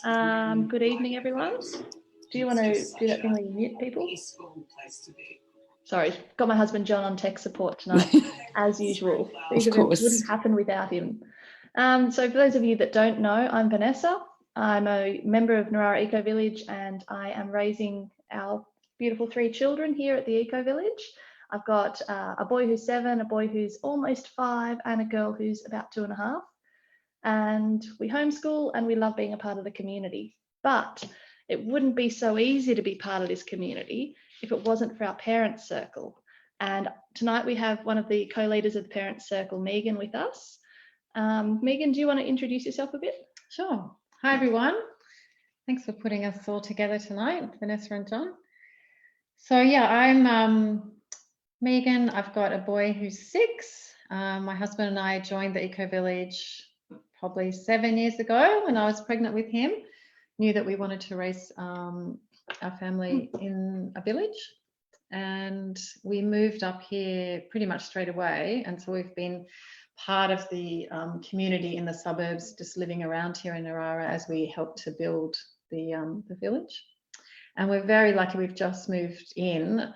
Good evening, everyone. Do you want to do that thing where you mute people? Sorry, got my husband John on tech support tonight, as usual. These events wouldn't happen without him. So for those of you that don't know, I'm Vanessa. I'm a member of Narara Ecovillage, and I am raising our beautiful 3 children here at the Ecovillage. I've got a boy who's 7, a boy who's almost 5, and a girl who's about 2.5. And we homeschool and we love being a part of the community. But it wouldn't be so easy to be part of this community if it wasn't for our parents' circle. And tonight we have one of the co-leaders of the parents' circle, Megan, with us. Megan, do you want to introduce yourself a bit? Sure. Hi, everyone. Thanks for putting us all together tonight, Vanessa and John. So yeah, I'm Megan. I've got a boy who's 6. My husband and I joined the Ecovillage probably 7 years ago when I was pregnant with him. Knew that we wanted to raise our family in a village, and we moved up here pretty much straight away. And so we've been part of the community in the suburbs, just living around here in Narara as we help to build the village. And we're very lucky. We've just moved in.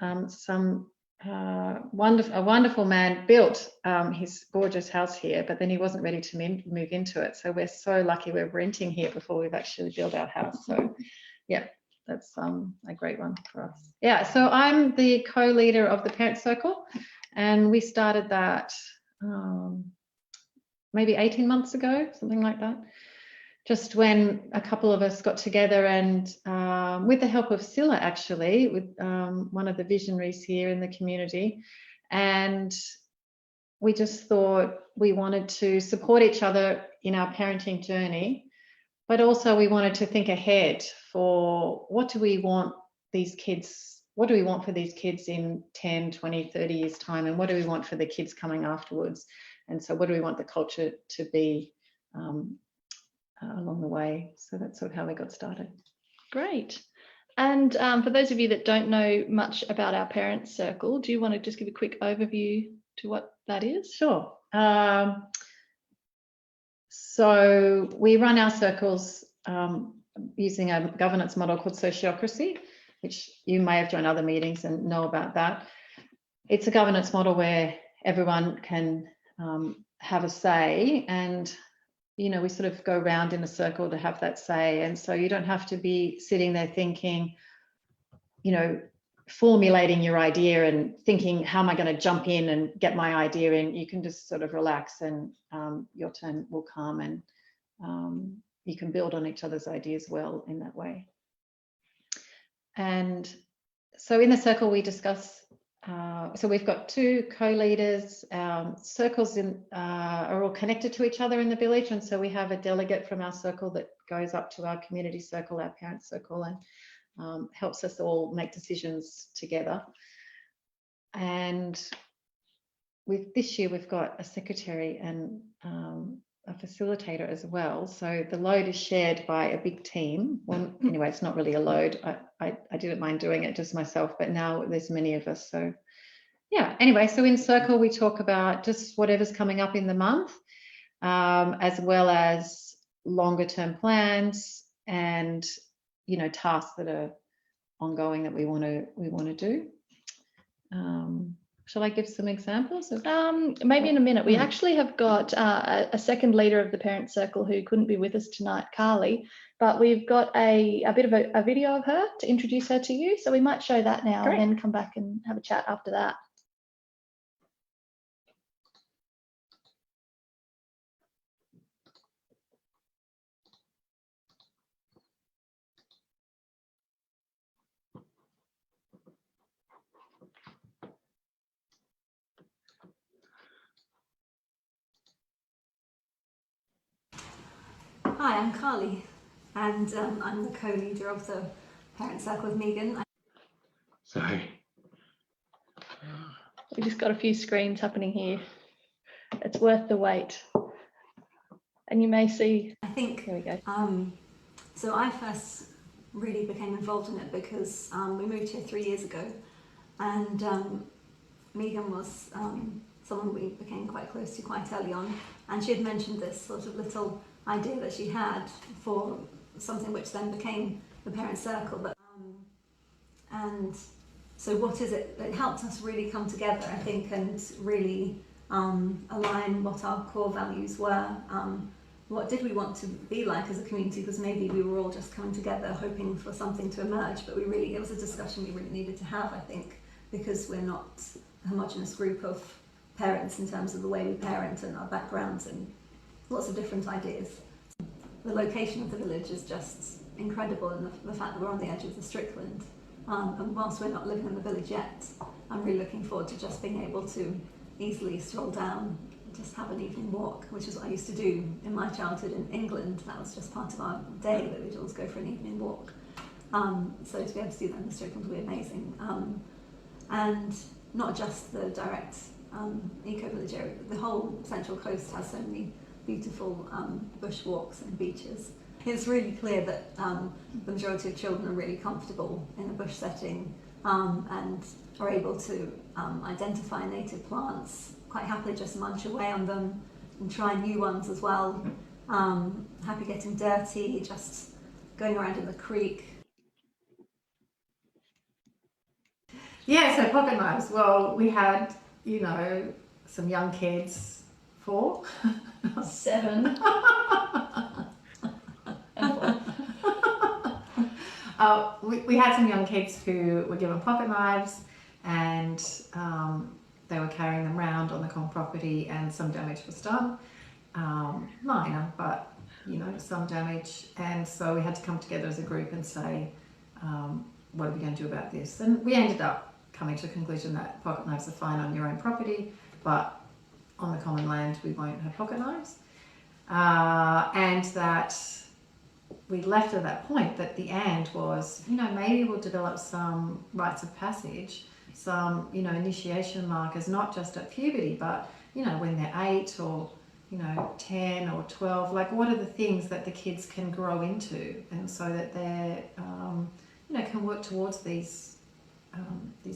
A wonderful man built his gorgeous house here, but then he wasn't ready to move into it. So we're so lucky we're renting here before we've actually built our house. So yeah, that's a great one for us. Yeah, so I'm the co-leader of the Parent Circle, and we started that maybe 18 months ago, something like that. Just when a couple of us got together and with the help of Scylla, actually, with one of the visionaries here in the community, and we just thought we wanted to support each other in our parenting journey, but also we wanted to think ahead for what do we want for these kids in 10, 20, 30 years time, and what do we want for the kids coming afterwards, and so what do we want the culture to be along the way. So that's sort of how we got started. Great. And for those of you that don't know much about our parents' circle, do you want to just give a quick overview to what that is? Sure. So we run our circles using a governance model called sociocracy, which you may have joined other meetings and know about that. It's a governance model where everyone can have a say, and we sort of go around in a circle to have that say. And so you don't have to be sitting there thinking, formulating your idea and thinking, how am I going to jump in and get my idea in? You can just sort of relax, and your turn will come, and you can build on each other's ideas well in that way. And so in the circle we discuss, so we've got 2 co-leaders. Circles are all connected to each other in the village, and so we have a delegate from our circle that goes up to our community circle, our parent circle, and helps us all make decisions together. And this year we've got a secretary and a facilitator as well. So the load is shared by a big team. Well, anyway, it's not really a load. I didn't mind doing it just myself, but now there's many of us. So yeah, anyway, so in circle we talk about just whatever's coming up in the month, as well as longer term plans and tasks that are ongoing that we want to do. Shall I give some examples? Maybe in a minute. We actually have got a second leader of the parent circle who couldn't be with us tonight, Carly, but we've got a bit of a video of her to introduce her to you. So we might show that now. Great. And then come back and have a chat after that. Hi, I'm Carly, and I'm the co-leader of the Parent Circle with Megan. Sorry. We just got a few screens happening here. It's worth the wait. And you may see, I think, here we go. So I first really became involved in it because we moved here 3 years ago, and Megan was someone we became quite close to quite early on, and she had mentioned this sort of little idea that she had for something which then became the parent circle. But and so what is it? It helped us really come together, I think, and really align what our core values were. What did we want to be like as a community? Because maybe we were all just coming together hoping for something to emerge, but it was a discussion we really needed to have, I think, because we're not a homogenous group of parents in terms of the way we parent and our backgrounds and lots of different ideas. The location of the village is just incredible, and the fact that we're on the edge of the Strickland. And whilst we're not living in the village yet, I'm really looking forward to just being able to easily stroll down, just have an evening walk, which is what I used to do in my childhood in England. That was just part of our day, that we'd always go for an evening walk. So to be able to do that in the Strickland would be amazing. And not just the direct eco-village area, but the whole Central Coast has so many beautiful bush walks and beaches. It's really clear that the majority of children are really comfortable in a bush setting and are able to identify native plants, quite happily just munch away on them and try new ones as well. Happy getting dirty, just going around in the creek. Yeah, so pocket knives. Well, we had, you know, some young kids, 4. 7. We had some young kids who were given pocket knives, and they were carrying them around on the common property, and some damage was done. Minor, but you know, some damage. And so we had to come together as a group and say, what are we going to do about this? And we ended up coming to a conclusion that pocket knives are fine on your own property, but on the common land we won't have pocket knives. And that we left at that point that the and was, you know, maybe we'll develop some rites of passage, some, you know, initiation markers, not just at puberty, but, you know, when they're 8 or, you know, 10 or 12, like what are the things that the kids can grow into, and so that they're, you know, can work towards these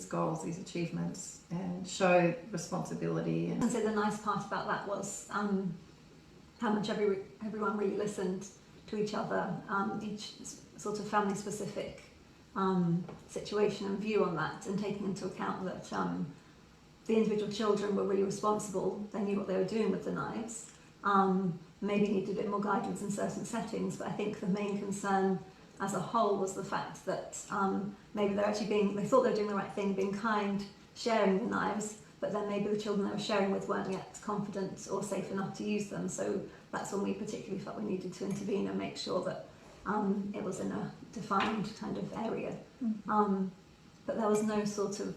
goals, these achievements, and show responsibility. And so the nice part about that was how much everyone really listened to each other, each sort of family-specific situation and view on that, and taking into account that the individual children were really responsible. They knew what they were doing with the knives. Maybe needed a bit more guidance in certain settings, but I think the main concern as a whole was the fact that maybe they're actually they thought they were doing the right thing, being kind, sharing the knives, but then maybe the children they were sharing with weren't yet confident or safe enough to use them. So that's when we particularly felt we needed to intervene and make sure that it was in a defined kind of area. But there was no sort of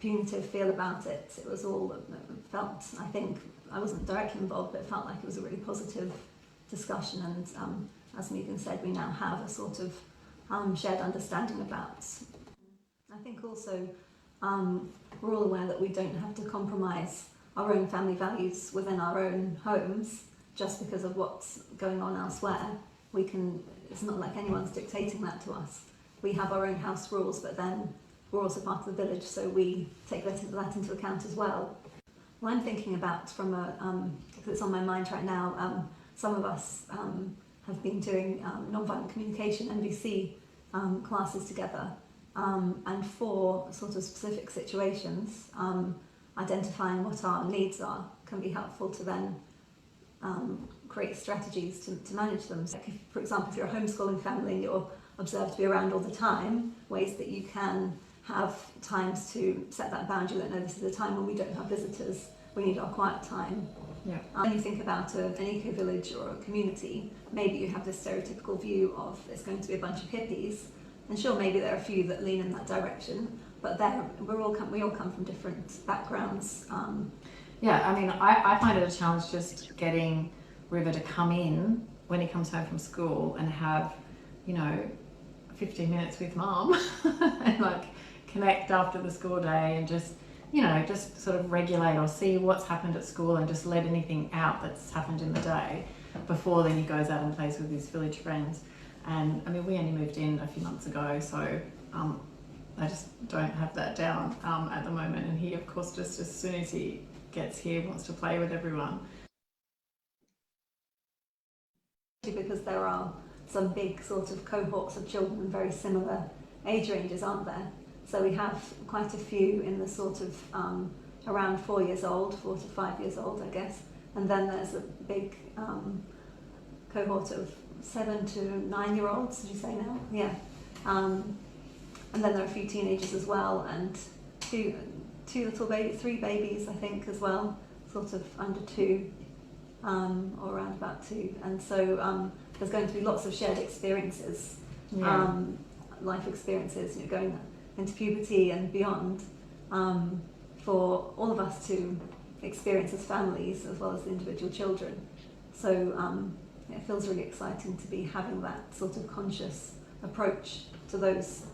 punitive feel about it. It was all felt, I think, I wasn't directly involved, but it felt like it was a really positive discussion, and as Megan said, we now have a sort of shared understanding about. I think also we're all aware that we don't have to compromise our own family values within our own homes just because of what's going on elsewhere. It's not like anyone's dictating that to us. We have our own house rules, but then we're also part of the village, so we take that into account as well. Well, I'm thinking about because it's on my mind right now, some of us have been doing non-violent communication, NVC classes together, and for sort of specific situations, identifying what our needs are can be helpful to then create strategies to manage them. So if, for example, if you're a homeschooling family and you're observed to be around all the time, ways that you can have times to set that boundary that no, this is a time when we don't have visitors, we need our quiet time. Yeah. When you think about an eco-village or a community, maybe you have this stereotypical view of it's going to be a bunch of hippies, and sure, maybe there are a few that lean in that direction, but we all come from different backgrounds. Yeah, I mean, I find it a challenge just getting River to come in when he comes home from school and have, you know, 15 minutes with Mum and like connect after the school day and just, you know, just sort of regulate or see what's happened at school and just let anything out that's happened in the day before then he goes out and plays with his village friends. And I mean, we only moved in a few months ago, so I just don't have that down at the moment. And he, of course, just as soon as he gets here, wants to play with everyone. Because there are some big sort of cohorts of children in very similar age ranges, aren't there? So we have quite a few in the sort of around 4 years old, 4 to 5 years old, I guess. And then there's a big cohort of 7 to 9 year olds, did you say now? Yeah. And then there are a few teenagers as well, and two little babies, 3 babies, I think, as well, sort of under 2, or around about 2. And so there's going to be lots of shared experiences, life experiences, you know, going into puberty and beyond, for all of us to experience as families as well as the individual children. So it feels really exciting to be having that sort of conscious approach to those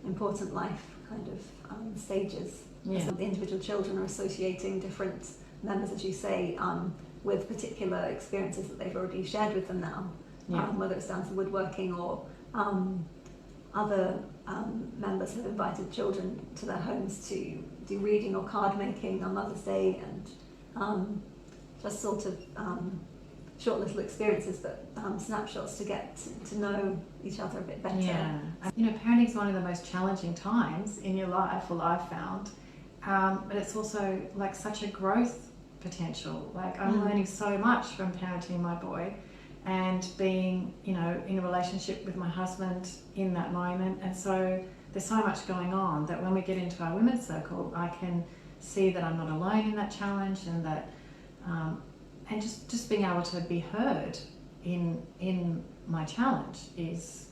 important life kind of stages. Yeah. So the individual children are associating different members, as you say, with particular experiences that they've already shared with them now, whether it's down to woodworking or other members have invited children to their homes to do reading or card making on Mother's Day, and just sort of short little experiences, but snapshots to get to know each other a bit better. Yeah. You know, parenting is one of the most challenging times in your life, well, I've found, but it's also like such a growth potential. Like I'm learning so much from parenting my boy and being, you know, in a relationship with my husband in that moment. And so there's so much going on that when we get into our women's circle, I can see that I'm not alone in that challenge, and that and just being able to be heard in my challenge is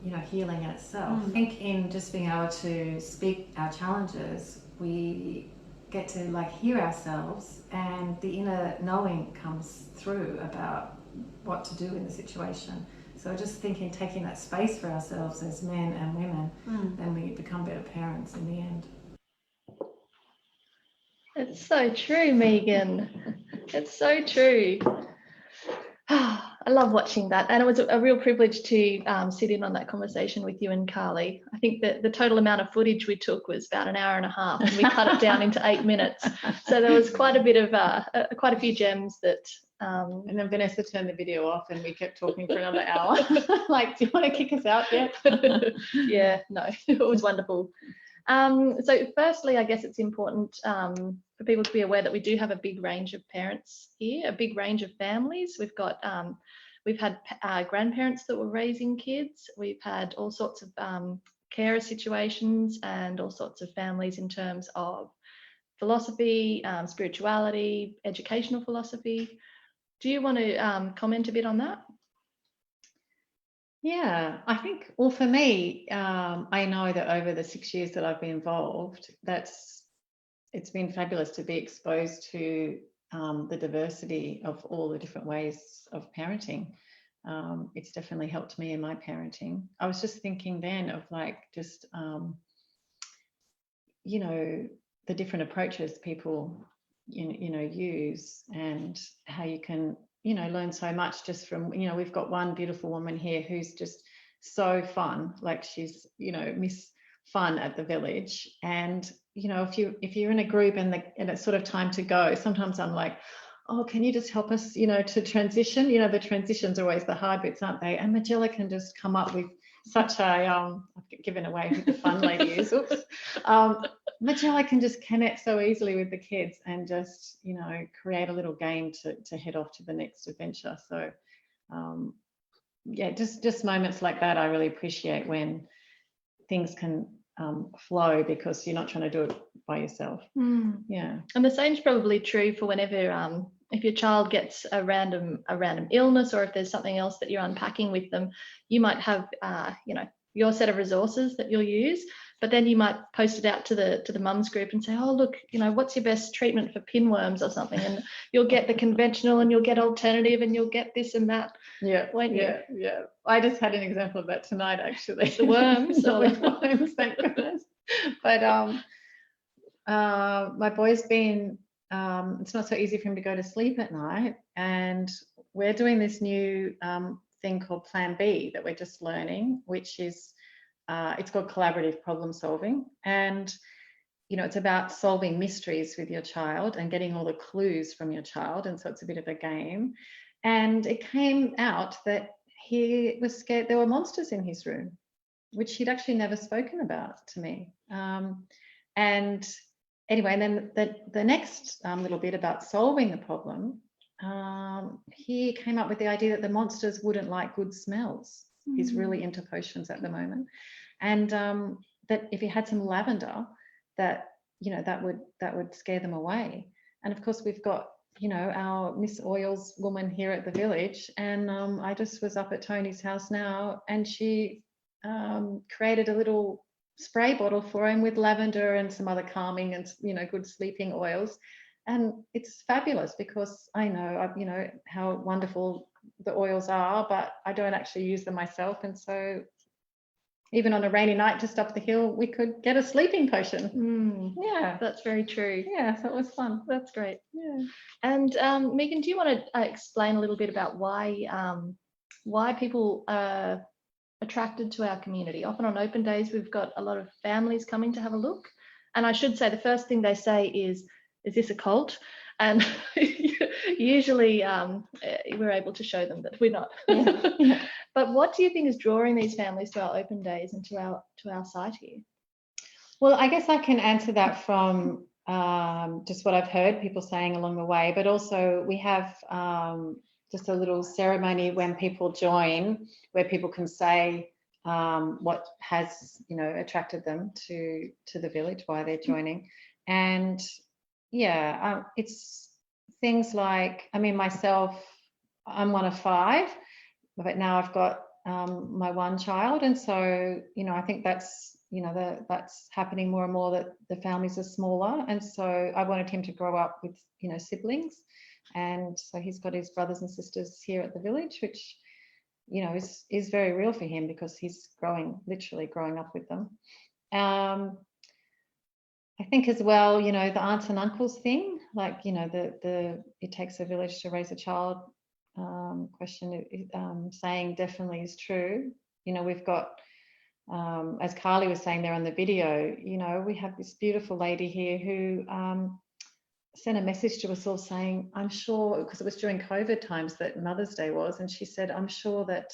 you know, healing in itself. I think in just being able to speak our challenges, we get to like hear ourselves, and the inner knowing comes through about what to do in the situation. So just thinking, taking that space for ourselves as men and women, then we become better parents in the end. It's so true, Megan. It's so true. I love watching that, and it was a real privilege to sit in on that conversation with you and Carly. I think that the total amount of footage we took was about an hour and a half, and we cut it down into 8 minutes. So there was quite a bit of quite a few gems that. And then Vanessa turned the video off, and we kept talking for another hour. Like, do you want to kick us out yet? Yeah, no, it was wonderful. So firstly, I guess it's important for people to be aware that we do have a big range of parents here, a big range of families. We've got, we've had grandparents that were raising kids. We've had all sorts of carer situations, and all sorts of families in terms of philosophy, spirituality, educational philosophy. Do you want to comment a bit on that? Yeah, I think, well, for me, I know that over the 6 years that I've been involved, it's been fabulous to be exposed to the diversity of all the different ways of parenting. It's definitely helped me in my parenting. I was just thinking then of like just, you know, the different approaches people, you know, use, and how you can, you know, learn so much just from, you know, we've got one beautiful woman here who's just so fun, like she's, you know, Miss Fun at the village. And, you know, if you're in a group and it's sort of time to go, sometimes I'm like, oh, can you just help us, you know, to transition? You know, the transitions are always the hard bits, aren't they? And Magella can just come up with such a, I've given away who the fun lady is, oops. Magella can just connect so easily with the kids and just, you know, create a little game to head off to the next adventure. So, yeah, just moments like that I really appreciate, when things can flow because you're not trying to do it by yourself. Yeah. And the same's probably true for whenever if your child gets a random illness, or if there's something else that you're unpacking with them, you might have you know, your set of resources that you'll use, but then you might post it out to the mums group and say, oh, look, you know, what's your best treatment for pinworms or something, and you'll get the conventional and you'll get alternative and you'll get this and that. Yeah, won't you? Yeah. I just had an example of that tonight, actually. The worms. Not with worms, thank goodness. But my boy's been, it's not so easy for him to go to sleep at night, and we're doing this new thing called Plan B that we're just learning, which is it's called collaborative problem solving. And, you know, it's about solving mysteries with your child and getting all the clues from your child. And so it's a bit of a game. And it came out that he was scared there were monsters in his room, which he'd actually never spoken about to me. And anyway, and then the next little bit about solving the problem, he came up with the idea that the monsters wouldn't like good smells. He's really into potions at the moment. And that if he had some lavender, that, you know, that would scare them away. And of course, we've got, you know, our Miss Oils woman here at the village. And I just was up at Tony's house now, and she created a little spray bottle for him with lavender and some other calming and, you know, good sleeping oils. And it's fabulous, because I know, you know, how wonderful the oils are, but I don't actually use them myself. And so even on a rainy night just up the hill, we could get a sleeping potion. Yeah, that's very true. Yeah, so it was fun. That's great. Yeah. And Megan, do you want to explain a little bit about why people are attracted to our community? Often on open days, we've got a lot of families coming to have a look. And I should say, the first thing they say is this a cult? And usually we're able to show them that we're not. Yeah. But what do you think is drawing these families to our open days and to our site here? Well, I guess I can answer that from just what I've heard people saying along the way, but also we have just a little ceremony when people join, where people can say what has, you know, attracted them to the village, why they're joining. And yeah, it's things like, I mean, myself, I'm one of 5, but now I've got my one child, and so, you know, I think that's, you know, that's happening more and more, that the families are smaller, and so I wanted him to grow up with, you know, siblings, and so he's got his brothers and sisters here at the village, which, you know, is very real for him, because he's literally growing up with them. I think as well, you know, the aunts and uncles thing, like, you know, the it takes a village to raise a child question, saying definitely is true. You know, we've got, as Carly was saying there on the video, you know, we have this beautiful lady here who sent a message to us all saying, I'm sure, because it was during COVID times that Mother's Day was, and she said, I'm sure that,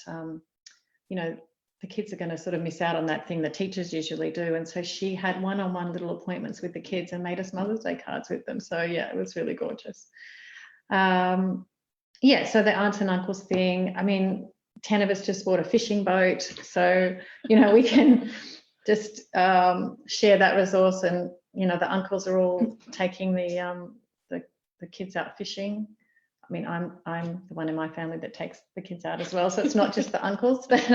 you know, the kids are going to sort of miss out on that thing that teachers usually do. And so she had one-on-one little appointments with the kids and made us Mother's Day cards with them. So yeah, it was really gorgeous. Yeah, so the aunts and uncles thing, I mean, 10 of us just bought a fishing boat. So, you know, we can just share that resource, and, you know, the uncles are all taking the kids out fishing. I mean, I'm the one in my family that takes the kids out as well. So it's not just the uncles, but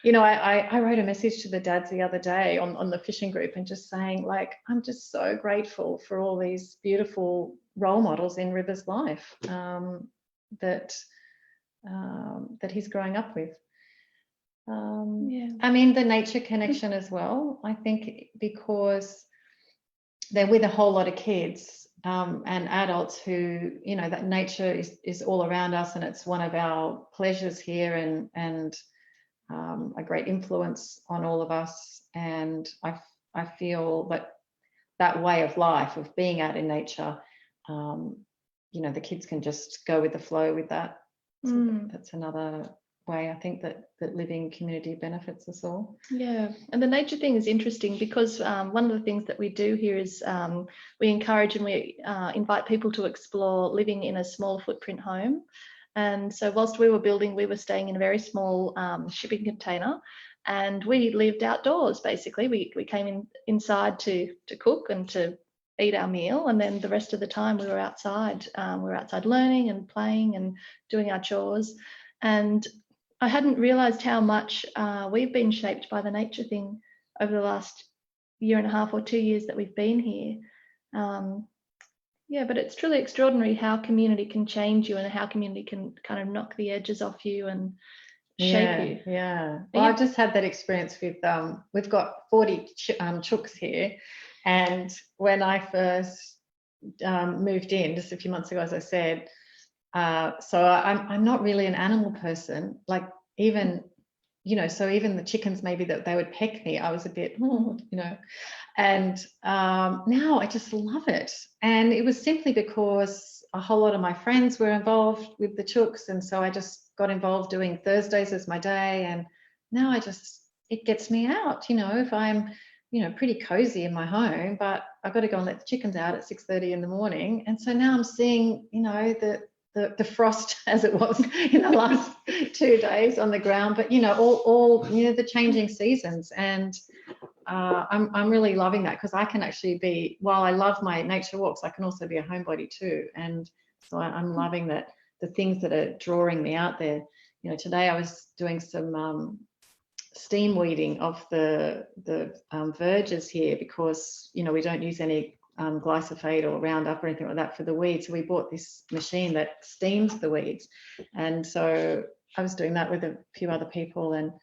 you know, I wrote a message to the dads the other day on the fishing group, and just saying, like, I'm just so grateful for all these beautiful role models in River's life that he's growing up with. Yeah. I mean, the nature connection as well, I think, because they're with a whole lot of kids and adults who, you know, that nature is all around us, and it's one of our pleasures here, and a great influence on all of us. And I feel that way of life, of being out in nature, you know, the kids can just go with the flow with that. So that's another way I think that living community benefits us all. Yeah, and the nature thing is interesting, because one of the things that we do here is we encourage and we invite people to explore living in a small footprint home. And so whilst we were building, we were staying in a very small shipping container, and we lived outdoors. Basically, we came inside to cook and to eat our meal, and then the rest of the time we were outside. We were outside learning and playing and doing our chores. And I hadn't realised how much we've been shaped by the nature thing over the last 1.5 or 2 years that we've been here. Yeah, but it's truly extraordinary how community can change you, and how community can kind of knock the edges off you and shape you. Yeah. Well, I've just had that experience with, we've got 40 chooks here. And when I first moved in just a few months ago, as I said, so I'm not really an animal person, like, even, you know, so even the chickens, maybe that they would peck me, I was a bit, you know, and now I just love it. And it was simply because a whole lot of my friends were involved with the chooks, and so I just got involved doing Thursdays as my day, and now it gets me out, if I'm, pretty cozy in my home, but I've got to go and let the chickens out at 6:30 in the morning. And so now I'm seeing, the frost as it was in the last 2 days on the ground, but all the changing seasons. And I'm really loving that, because I can actually be, while I love my nature walks, I can also be a homebody too. And so I'm loving that, the things that are drawing me out there. Today I was doing some steam weeding of the verges here, because we don't use any glyphosate or Roundup or anything like that for the weeds. So we bought this machine that steams the weeds, and so I was doing that with a few other people, and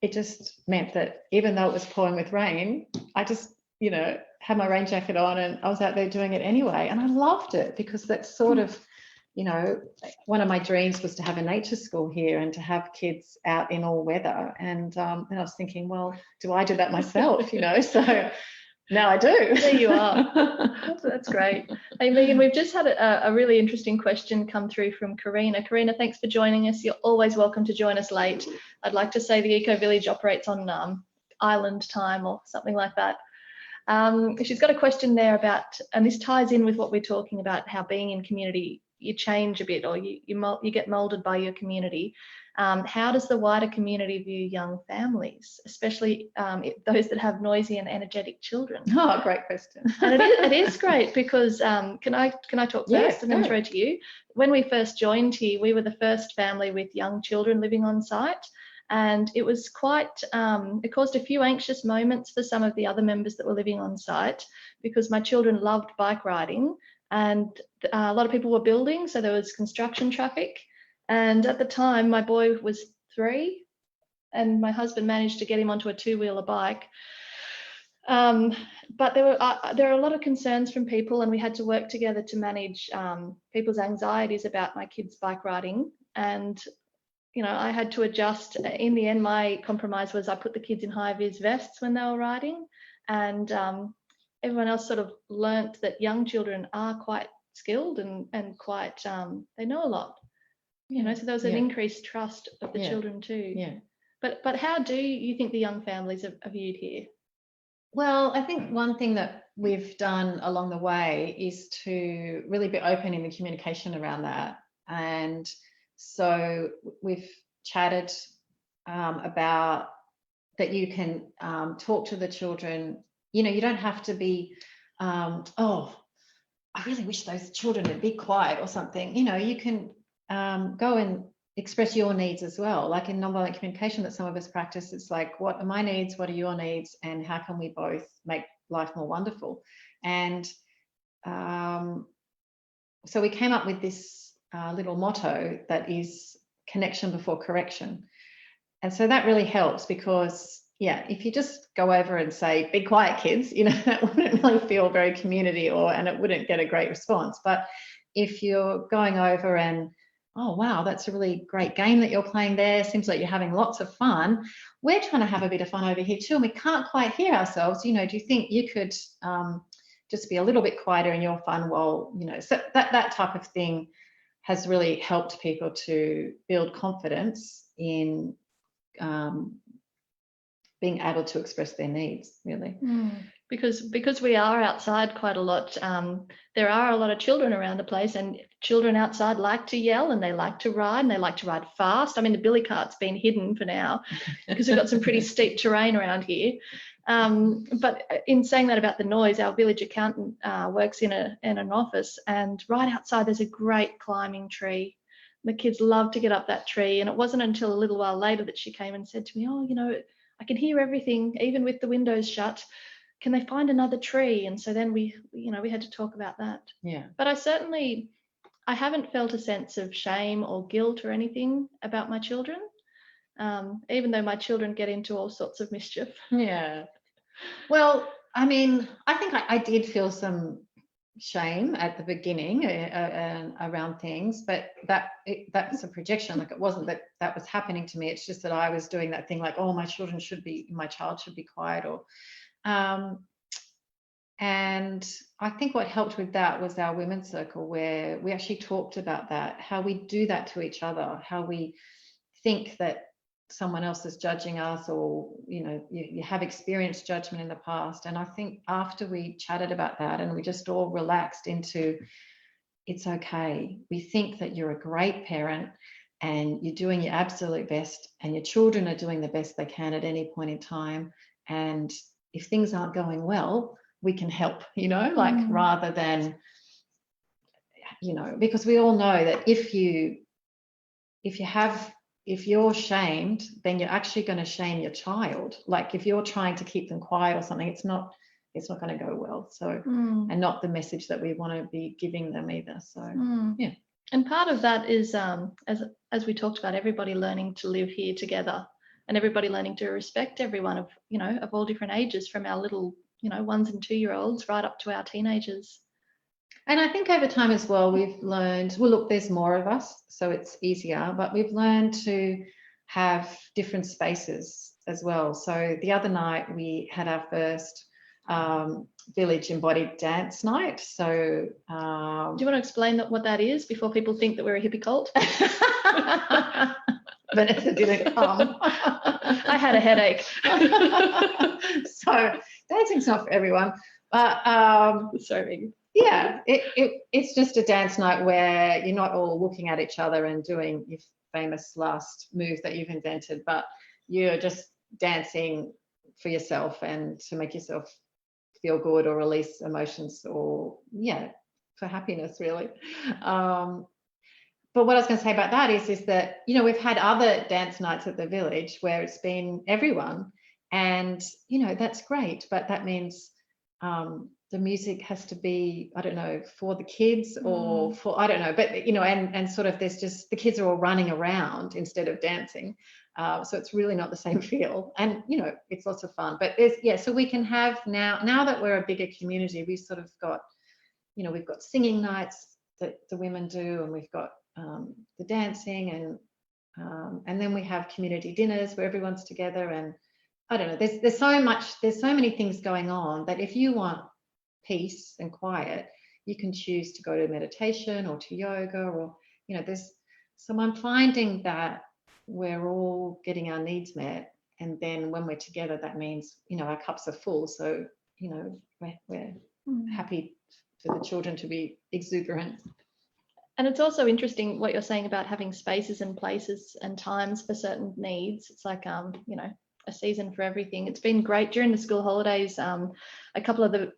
it just meant that even though it was pouring with rain, I just had my rain jacket on, and I was out there doing it anyway, and I loved it, because that's sort of one of my dreams was to have a nature school here and to have kids out in all weather. And I was thinking, well, do I do that myself? So now I do. There you are. That's great. Hey, Megan, we've just had a really interesting question come through from Karina. Karina, thanks for joining us. You're always welcome to join us late. I'd like to say the Ecovillage operates on island time or something like that. She's got a question there about, and this ties in with what we're talking about, how being in community, you change a bit, or you get molded by your community. How does the wider community view young families, especially those that have noisy and energetic children? Oh, great question. And it is great, because can I talk first and then throw to you? When we first joined here, we were the first family with young children living on site, and it was quite it caused a few anxious moments for some of the other members that were living on site, because my children loved bike riding, and a lot of people were building, so there was construction traffic. And at the time, my boy was 3, and my husband managed to get him onto a 2-wheeler bike. But there are a lot of concerns from people, and we had to work together to manage people's anxieties about my kids bike riding. And I had to adjust. In the end, my compromise was I put the kids in high-vis vests when they were riding, and everyone else sort of learnt that young children are quite skilled and quite they know a lot. So there was an increased trust of the children too. Yeah. But how do you think the young families are viewed here? Well, I think one thing that we've done along the way is to really be open in the communication around that. And so we've chatted about that you can talk to the children. You don't have to be, I really wish those children would be quiet or something. You can go and express your needs as well. Like in nonviolent communication that some of us practice, it's like, what are my needs? What are your needs? And how can we both make life more wonderful? And so we came up with this little motto that is connection before correction. And so that really helps, because if you just go over and say, be quiet, kids, that wouldn't really feel very community, and it wouldn't get a great response. But if you're going over and, oh, wow, that's a really great game that you're playing there. Seems like you're having lots of fun. We're trying to have a bit of fun over here too, and we can't quite hear ourselves. Do you think you could just be a little bit quieter in your fun while, so that type of thing has really helped people to build confidence in being able to express their needs, really. Because we are outside quite a lot, there are a lot of children around the place, and children outside like to yell, and they like to ride, and they like to ride fast. I mean, the billy cart's been hidden for now because we've got some pretty steep terrain around here. But in saying that about the noise, our village accountant works in an office, and right outside there's a great climbing tree. The kids love to get up that tree, and it wasn't until a little while later that she came and said to me, I can hear everything, even with the windows shut. Can they find another tree? And so then we had to talk about that. Yeah. But I haven't felt a sense of shame or guilt or anything about my children, even though my children get into all sorts of mischief. Yeah. Well, I mean, I think I did feel shame at the beginning around things, but that's a projection. Like, it wasn't that was happening to me. It's just that I was doing that thing like, oh, my child should be quiet, or And I think what helped with that was our women's circle, where we actually talked about that, how we do that to each other, how we think that someone else is judging us, or you have experienced judgment in the past. And I think after we chatted about that and we just all relaxed into, it's okay, we think that you're a great parent and you're doing your absolute best, and your children are doing the best they can at any point in time, and if things aren't going well, we can help, rather than, because we all know that if you're shamed, then you're actually going to shame your child. Like if you're trying to keep them quiet or something, it's not going to go well. So, and not the message that we want to be giving them either. So, yeah. And part of that is, as we talked about, everybody learning to live here together, and everybody learning to respect everyone of all different ages, from our little 1 and 2 year olds right up to our teenagers. And I think over time as well, we've learned, well, look, there's more of us, so it's easier, but we've learned to have different spaces as well. So the other night we had our first village embodied dance night. So do you want to explain what that is before people think that we're a hippie cult? Vanessa didn't come. I had a headache. So dancing's not for everyone, but sorry. Yeah, it's just a dance night where you're not all looking at each other and doing your famous last move that you've invented, but you're just dancing for yourself and to make yourself feel good or release emotions, or for happiness really. But what I was going to say about that is that we've had other dance nights at the village where it's been everyone, and that's great, but that means the music has to be, I don't know, for the kids or for, I don't know, but and sort of there's just, the kids are all running around instead of dancing, so it's really not the same feel, and it's lots of fun. But there's so we can have now that we're a bigger community, we've sort of got we've got singing nights that the women do, and we've got the dancing, and then we have community dinners where everyone's together, and I don't know, there's so many things going on that if you want peace and quiet, you can choose to go to meditation or to yoga, or so I'm finding that we're all getting our needs met, and then when we're together, that means our cups are full, so we're happy for the children to be exuberant. And it's also interesting what you're saying about having spaces and places and times for certain needs. It's like a season for everything. It's been great during the school holidays. A couple of the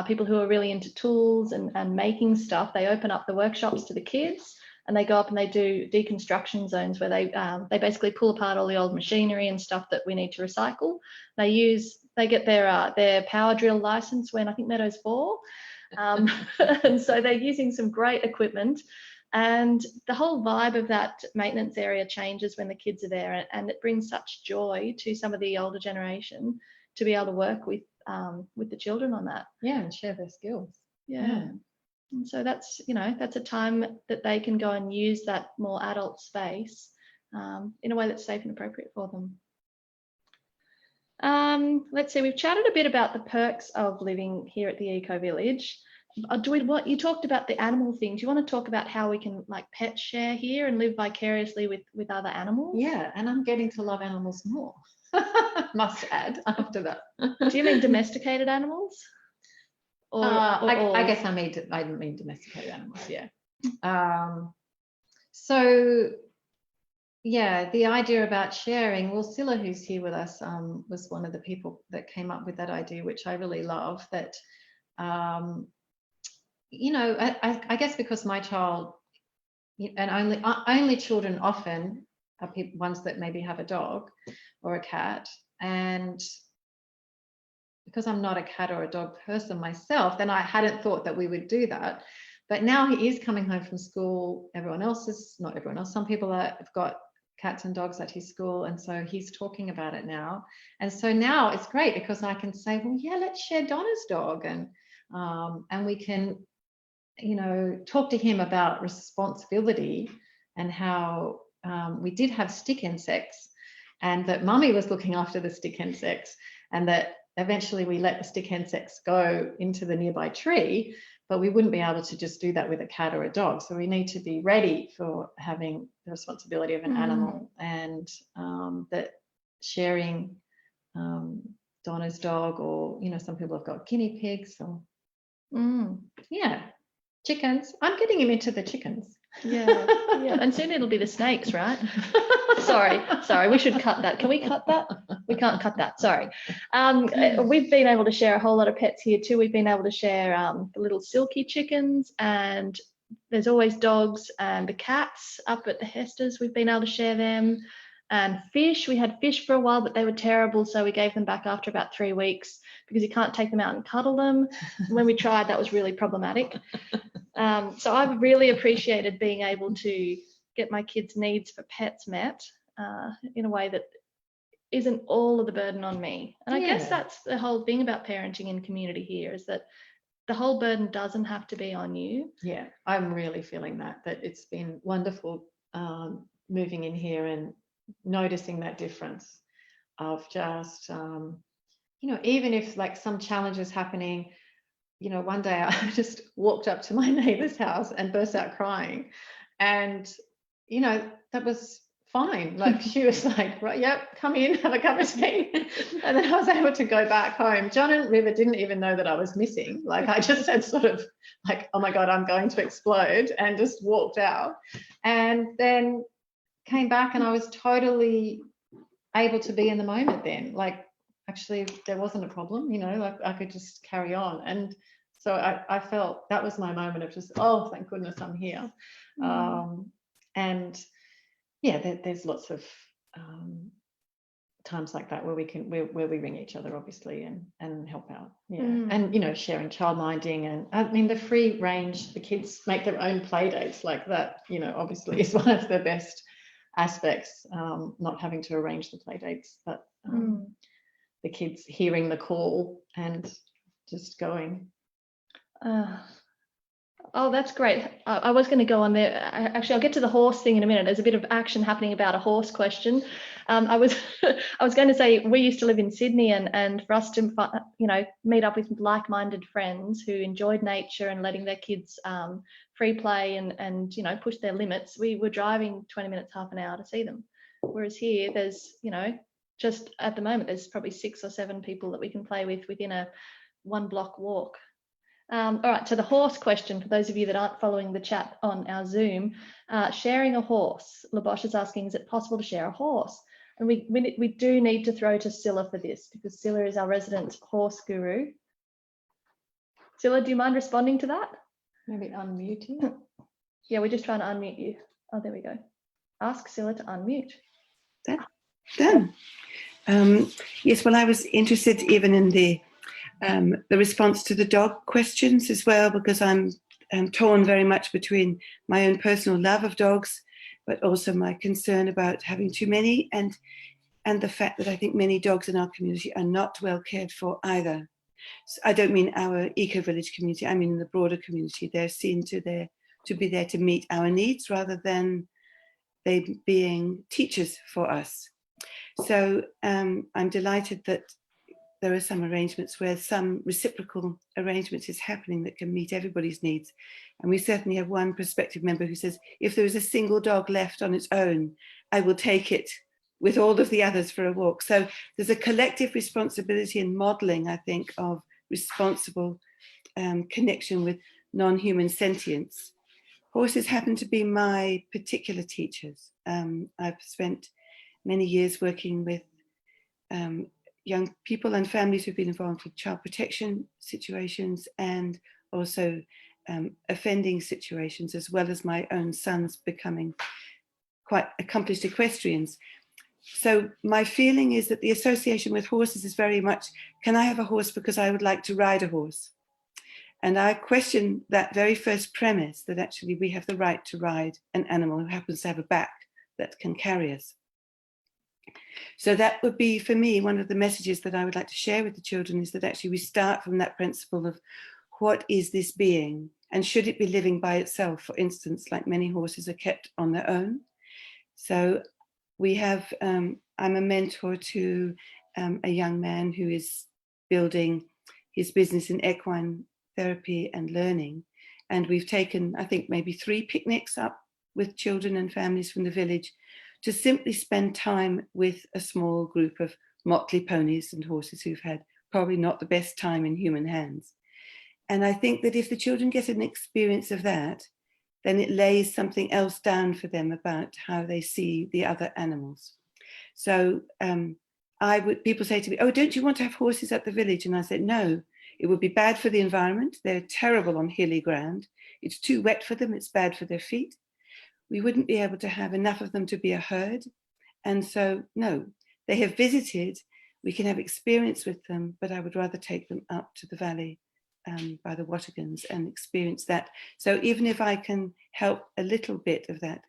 people who are really into tools and making stuff, they open up the workshops to the kids, and they go up and they do deconstruction zones where they basically pull apart all the old machinery and stuff that we need to recycle. They get their power drill license when I think Meadows 4, and so they're using some great equipment, and the whole vibe of that maintenance area changes when the kids are there, and it brings such joy to some of the older generation to be able to work with the children on that. Yeah, and share their skills. Yeah. And so that's that's a time that they can go and use that more adult space in a way that's safe and appropriate for them. Let's see, we've chatted a bit about the perks of living here at the Ecovillage. You talked about the animal thing. Do you want to talk about how we can pet share here and live vicariously with other animals? Yeah, and I'm getting to love animals more. Must add after that. Do you mean domesticated animals? I guess I mean domesticated animals, yeah. So yeah, the idea about sharing, well, Scylla, who's here with us, was one of the people that came up with that idea, which I really love. That I guess because my child, and only children often are ones that maybe have a dog or a cat, and because I'm not a cat or a dog person myself, then I hadn't thought that we would do that. But now he is coming home from school. Not everyone else, some people have got cats and dogs at his school, and so he's talking about it now. And so now it's great because I can say, well, yeah, let's share Donna's dog, and we can talk to him about responsibility, and how we did have stick insects, and that Mummy was looking after the stick insects, and that eventually we let the stick insects go into the nearby tree, but we wouldn't be able to just do that with a cat or a dog. So we need to be ready for having the responsibility of an animal, and that sharing Donna's dog, or, you know, some people have got guinea pigs, or yeah, chickens. I'm getting him into the chickens. Yeah, and soon it'll be the snakes, right? sorry, we should cut that. Can we cut that? We can't cut that, sorry. We've been able to share a whole lot of pets here too. We've been able to share the little silky chickens, and there's always dogs and the cats up at the Hesters. We've been able to share them. And fish, we had fish for a while, but they were terrible, so we gave them back after about 3 weeks because you can't take them out and cuddle them. When we tried, that was really problematic. So I've really appreciated being able to get my kids' needs for pets met in a way that isn't all of the burden on me. And I guess that's the whole thing about parenting in community here, is that the whole burden doesn't have to be on you. Yeah, I'm really feeling that it's been wonderful moving in here and noticing that difference of just, you know, even if like some challenges happening, you know, one day I just walked up to my neighbour's house and burst out crying, and, you know, that was fine. Like she was like, right, yep, come in, have a cup of tea. And then I was able to go back home. John and River didn't even know that I was missing. Like I just had sort of like, oh my God, I'm going to explode, and just walked out, and then came back, and I was totally able to be in the moment then. Like actually there wasn't a problem, you know, like I could just carry on. And so I felt that was my moment of just, oh, thank goodness I'm here. And yeah, there's lots of times like that where we can where we ring each other, obviously, and help out. And, you know, sharing childminding, and I mean the free range, the kids make their own play dates, like that, you know, obviously is one of the best aspects, not having to arrange the play dates, but the kids hearing the call and just going. Oh, that's great. I was going to go on there. Actually, I'll get to the horse thing in a minute. There's a bit of action happening about a horse question. I was going to say, we used to live in Sydney, and for us to, you know, meet up with like-minded friends who enjoyed nature and letting their kids free play and you know, push their limits, we were driving 20 minutes, half an hour to see them. Whereas here, there's, you know, just at the moment, there's probably 6 or 7 people that we can play with within a 1-block walk. All right, to the horse question, for those of you that aren't following the chat on our Zoom, sharing a horse. Labosh is asking, is it possible to share a horse? And we do need to throw to Scylla for this, because Scylla is our resident horse guru. Scylla, do you mind responding to that? Maybe unmute you. Yeah, we're just trying to unmute you. Oh, there we go. Ask Scylla to unmute. Done. Yes, well, I was interested even in the response to the dog questions as well, because I'm torn very much between my own personal love of dogs, but also my concern about having too many, and the fact that I think many dogs in our community are not well cared for either. So I don't mean our Ecovillage community, I mean in the broader community. They're seen to be there to meet our needs rather than they being teachers for us. So I'm delighted that there are some arrangements where some reciprocal arrangements is happening that can meet everybody's needs. And we certainly have one prospective member who says, if there is a single dog left on its own, I will take it with all of the others for a walk. So there's a collective responsibility in modeling, I think, of responsible connection with non-human sentience. Horses happen to be my particular teachers. I've spent many years working with young people and families who've been involved with child protection situations, and also offending situations, as well as my own sons becoming quite accomplished equestrians. So my feeling is that the association with horses is very much, can I have a horse because I would like to ride a horse? And I question that very first premise, that actually we have the right to ride an animal who happens to have a back that can carry us. So that would be, for me, one of the messages that I would like to share with the children, is that actually we start from that principle of what is this being, and should it be living by itself, for instance, like many horses are kept on their own. So we have, I'm a mentor to a young man who is building his business in equine therapy and learning. And we've taken, I think, maybe 3 picnics up with children and families from the village to simply spend time with a small group of motley ponies and horses who've had probably not the best time in human hands. And I think that if the children get an experience of that, then it lays something else down for them about how they see the other animals. So people say to me, oh, don't you want to have horses at the village? And I said, no, it would be bad for the environment. They're terrible on hilly ground. It's too wet for them. It's bad for their feet. We wouldn't be able to have enough of them to be a herd. And so, no, they have visited. We can have experience with them, but I would rather take them up to the valley by the Wattagans and experience that. So even if I can help a little bit of that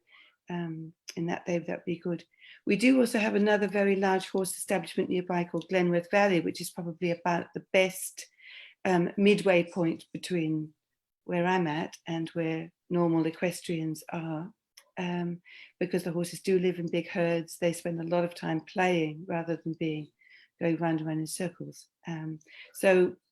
in that day, that'd be good. We do also have another very large horse establishment nearby called Glenworth Valley, which is probably about the best midway point between where I'm at and where normal equestrians are, because the horses do live in big herds. They spend a lot of time playing rather than going round and round in circles.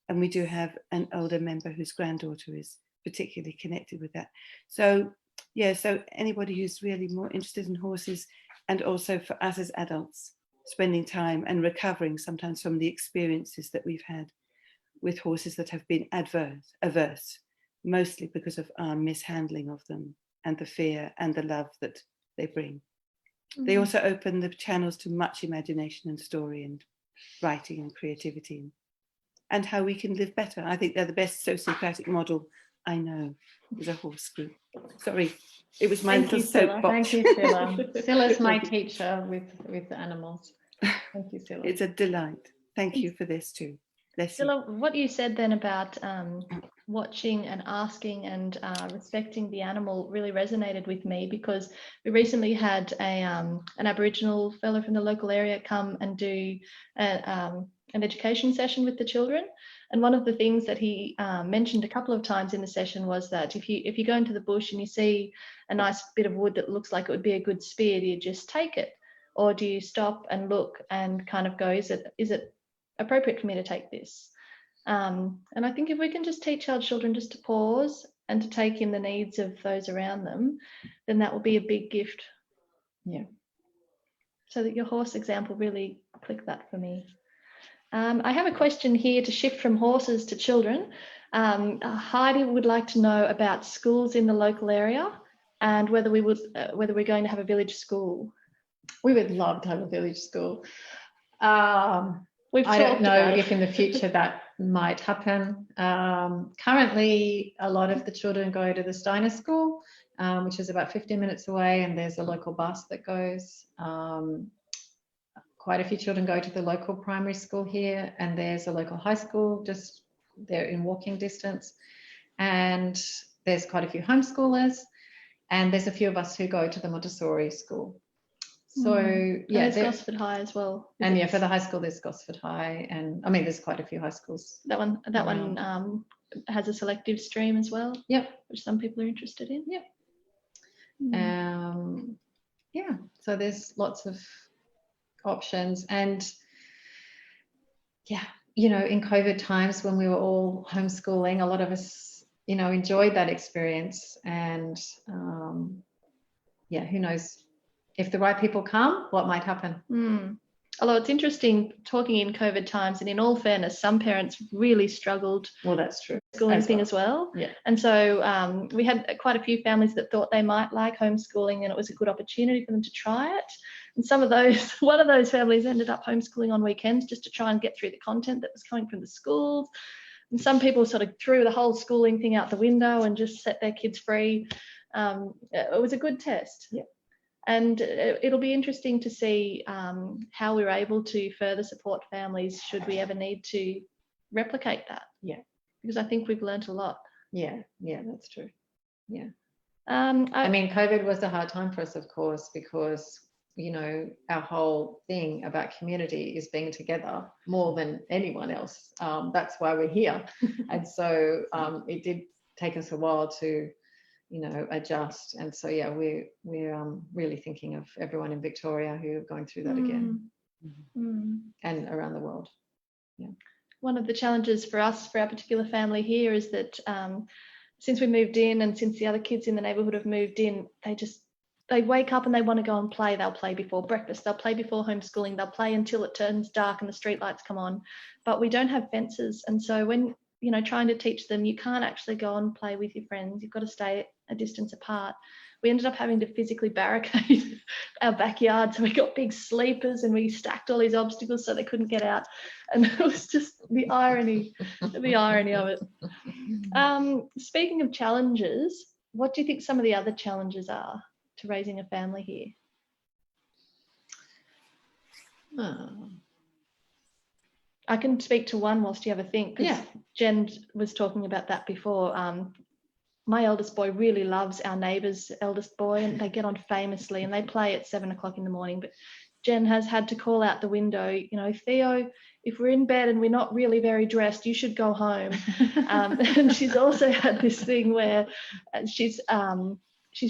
And we do have an older member whose granddaughter is particularly connected with that. So yeah, so anybody who's really more interested in horses, and also for us as adults, spending time and recovering sometimes from the experiences that we've had with horses that have been averse, mostly because of our mishandling of them and the fear and the love that they bring. They also open the channels to much imagination and story and writing and creativity and how we can live better. I think they're the best sociocratic model I know, is a horse group. Sorry, it was my little soapbox. Thank you, Scilla. Scilla's my teacher with the animals. Thank you, Scilla. It's a delight. Thank you for this too. Scilla, what you said then about watching and asking and respecting the animal really resonated with me, because we recently had an Aboriginal fellow from the local area come and do an education session with the children. And one of the things that he mentioned a couple of times in the session was that if you go into the bush and you see a nice bit of wood that looks like it would be a good spear, do you just take it? Or do you stop and look and kind of go, is it appropriate for me to take this? And I think if we can just teach our children just to pause and to take in the needs of those around them, then that will be a big gift. Yeah. So that your horse example really clicked that for me. I have a question here to shift from horses to children. Heidi would like to know about schools in the local area and whether we're going to have a village school. We would love to have a village school. I I don't know if in the future that might happen. Currently, a lot of the children go to the Steiner School, which is about 15 minutes away, and there's a local bus that goes. Quite a few children go to the local primary school here, and there's a local high school just there in walking distance. And there's quite a few homeschoolers, and there's a few of us who go to the Montessori school. So yeah, and there's Gosford High as well. And yeah, for the high school there's Gosford High, and I mean there's quite a few high schools. That one has a selective stream as well. Yep, which some people are interested in. Yep. Yeah, so there's lots of options. And yeah, you know, in COVID times when we were all homeschooling, a lot of us, you know, enjoyed that experience. And yeah, who knows if the right people come, what might happen. Although it's interesting talking in COVID times, and in all fairness, some parents really struggled. Well, that's true. Schooling thing as well. Yeah. And so we had quite a few families that thought they might like homeschooling, and it was a good opportunity for them to try it. And one of those families ended up homeschooling on weekends just to try and get through the content that was coming from the schools. And some people sort of threw the whole schooling thing out the window and just set their kids free. It was a good test. Yeah. And it'll be interesting to see how we're able to further support families should we ever need to replicate that. Yeah. Because I think we've learnt a lot. Yeah, that's true. Yeah. I mean, COVID was a hard time for us, of course, because, you know, our whole thing about community is being together more than anyone else. That's why we're here. And so it did take us a while to, you know, adjust. And so yeah, we're really thinking of everyone in Victoria who are going through that again, and around the world. Yeah. one of the challenges for us, for our particular family here, is that since we moved in and since the other kids in the neighbourhood have moved in, they wake up and they want to go and play. They'll play before breakfast, they'll play before homeschooling, they'll play until it turns dark and the street lights come on. But we don't have fences, and so when trying to teach them, you can't actually go and play with your friends, you've got to stay a distance apart. We ended up having to physically barricade our backyard, so we got big sleepers and we stacked all these obstacles so they couldn't get out, and it was just the irony of it. Speaking of challenges, what do you think some of the other challenges are to raising a family here? I can speak to one whilst you have a think, because Jen was talking about that before. My eldest boy really loves our neighbour's eldest boy, and they get on famously and they play at 7 o'clock in the morning. But Jen has had to call out the window, Theo, if we're in bed and we're not really very dressed, you should go home. And she's also had this thing where she's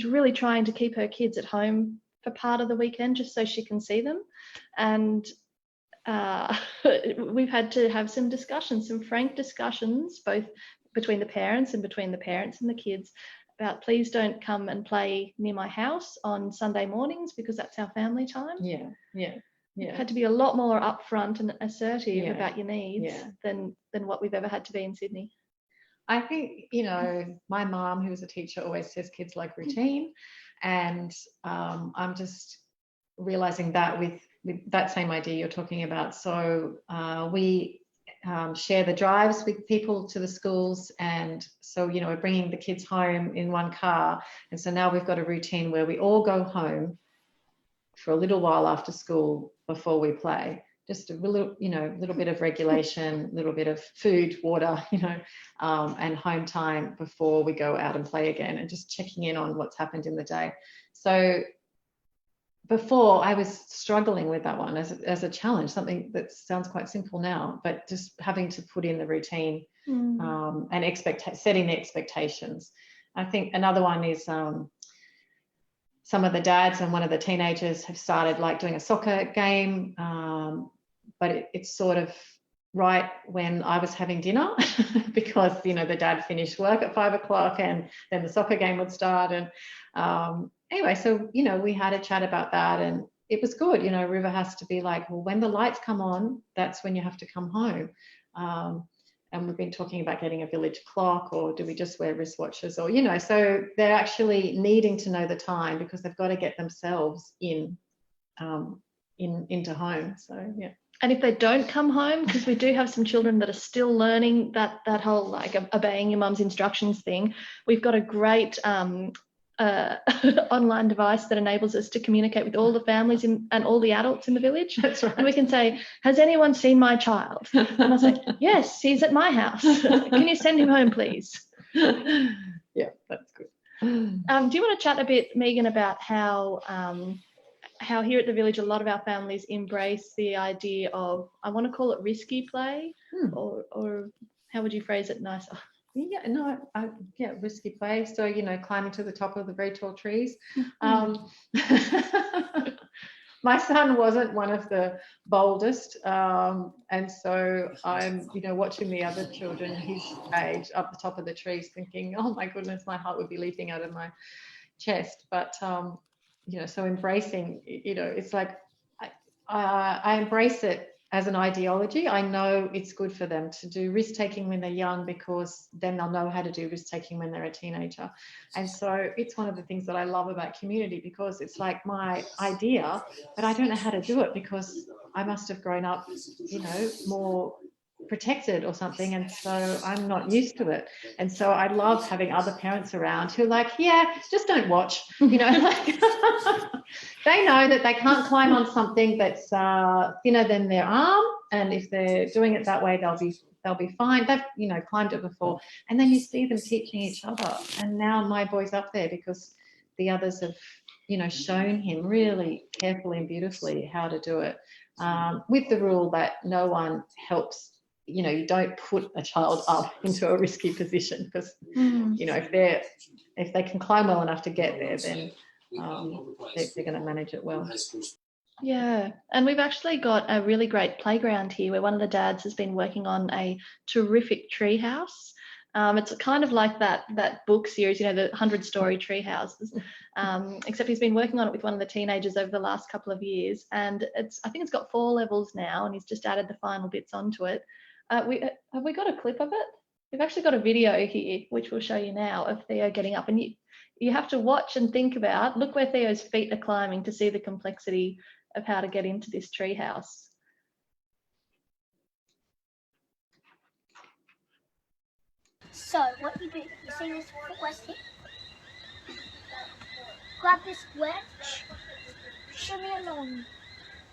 really trying to keep her kids at home for part of the weekend just so she can see them. And we've had to have some frank discussions, both between the parents and the kids, about please don't come and play near my house on Sunday mornings because that's our family time. Had to be a lot more upfront and assertive about your needs than what we've ever had to be in Sydney. I think, my mom, who was a teacher, always says kids like routine, and I'm just realizing that with that same idea you're talking about. So we share the drives with people to the schools, and so we're bringing the kids home in one car, and so now we've got a routine where we all go home for a little while after school before we play, just a little bit of regulation, a little bit of food, water, and home time before we go out and play again, and just checking in on what's happened in the day. So before, I was struggling with that one as a challenge, something that sounds quite simple now, but just having to put in the routine and setting the expectations. I think another one is some of the dads and one of the teenagers have started like doing a soccer game, but it's sort of right when I was having dinner because, the dad finished work at 5 o'clock and then the soccer game would start. And anyway, so, we had a chat about that, and it was good. River has to be like, well, when the lights come on, that's when you have to come home. And we've been talking about getting a village clock, or do we just wear wristwatches, or, so they're actually needing to know the time because they've got to get themselves into home. So, yeah. And if they don't come home, because we do have some children that are still learning that whole like obeying your mum's instructions thing, we've got a great online device that enables us to communicate with all the families and all the adults in the village. That's right. And we can say, has anyone seen my child? And I'll say, yes, he's at my house. Can you send him home, please? Yeah, that's good. Do you want to chat a bit, Megan, about how here at the village a lot of our families embrace the idea of, I want to call it risky play, or how would you phrase it nicer? Risky play. So, climbing to the top of the very tall trees. My son wasn't one of the boldest, and so I'm, watching the other children his age up the top of the trees thinking, oh my goodness, my heart would be leaping out of my chest. But, so embracing, it's like I embrace it as an ideology. I know it's good for them to do risk-taking when they're young, because then they'll know how to do risk-taking when they're a teenager. And so it's one of the things that I love about community, because it's like my idea, but I don't know how to do it because I must have grown up, more protected or something, and so I'm not used to it. And so I love having other parents around who are like, yeah, just don't watch, like they know that they can't climb on something that's thinner than their arm, and if they're doing it that way, they'll be fine. They've climbed it before. And then you see them teaching each other, and now my boy's up there because the others have shown him really carefully and beautifully how to do it, with the rule that no one helps. You don't put a child up into a risky position, because if they can climb well enough to get there, then they're going to manage it well. Yeah, and we've actually got a really great playground here where one of the dads has been working on a terrific tree house. It's kind of like that book series, you know, the 100-story tree houses, except he's been working on it with one of the teenagers over the last couple of years, and I think it's got 4 levels now, and he's just added the final bits onto it. Have we got a clip of it? We've actually got a video here, which we'll show you now, of Theo getting up, and you have to watch and think about, look where Theo's feet are climbing to see the complexity of how to get into this tree house. So what you do, you see this footrest here? Grab this wedge, shimmy along.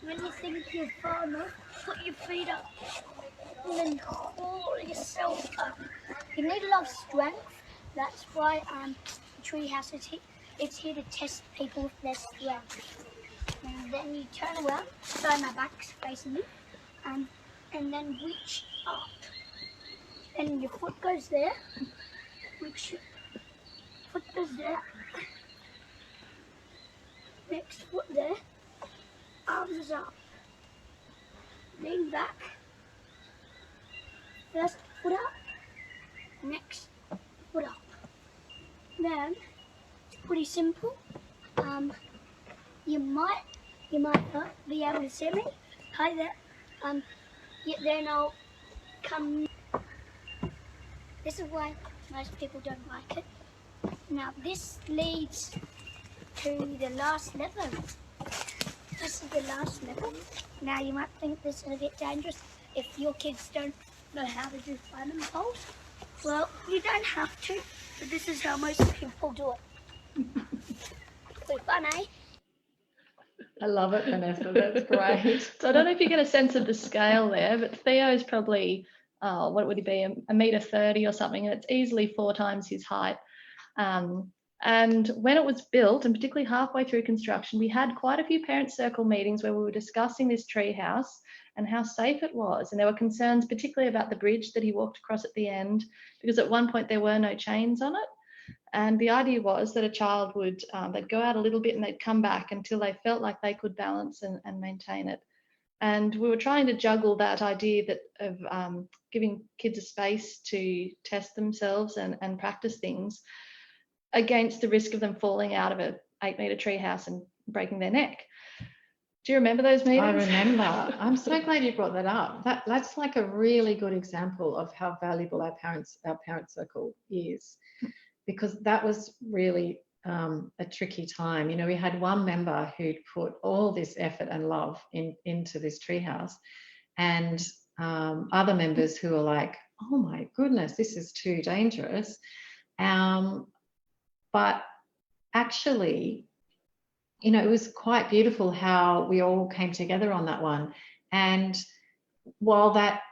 When you think you're far enough, put your feet up and then haul yourself up. You need a lot of strength. That's why the tree house is here. It's here to test people with their strength. And then you turn around, so my back's facing you, and then reach up. And your foot goes there, reach your foot goes there, next foot there, arms up, lean back, first foot up, next foot up. Then, it's pretty simple. You might not be able to see me. Hi there. Then I'll come. This is why most people don't like it. Now this leads to the last level. This is the last level. Now you might think this is a bit dangerous if your kids don't know how to do climbing poles. Well, you don't have to, but this is how most people do it. Pretty fun, eh? I love it, Vanessa. That's great. So I don't know if you get a sense of the scale there, but Theo's probably, what would he be, a metre 30 or something, and it's easily 4 times his height. And when it was built, and particularly halfway through construction, we had quite a few parent circle meetings where we were discussing this tree house and how safe it was. And there were concerns particularly about the bridge that he walked across at the end, because at one point there were no chains on it. And the idea was that a child would, they'd go out a little bit and they'd come back until they felt like they could balance and maintain it. And we were trying to juggle that idea of giving kids a space to test themselves and practice things against the risk of them falling out of a 8-metre tree house and breaking their neck. Do you remember those meetings? I remember. I'm so glad you brought that up. That's like a really good example of how valuable our parent circle is, because that was really a tricky time. You know, we had one member who'd put all this effort and love into this treehouse, and other members who were like, oh my goodness, this is too dangerous. But actually, you know, it was quite beautiful how we all came together on that one. And while that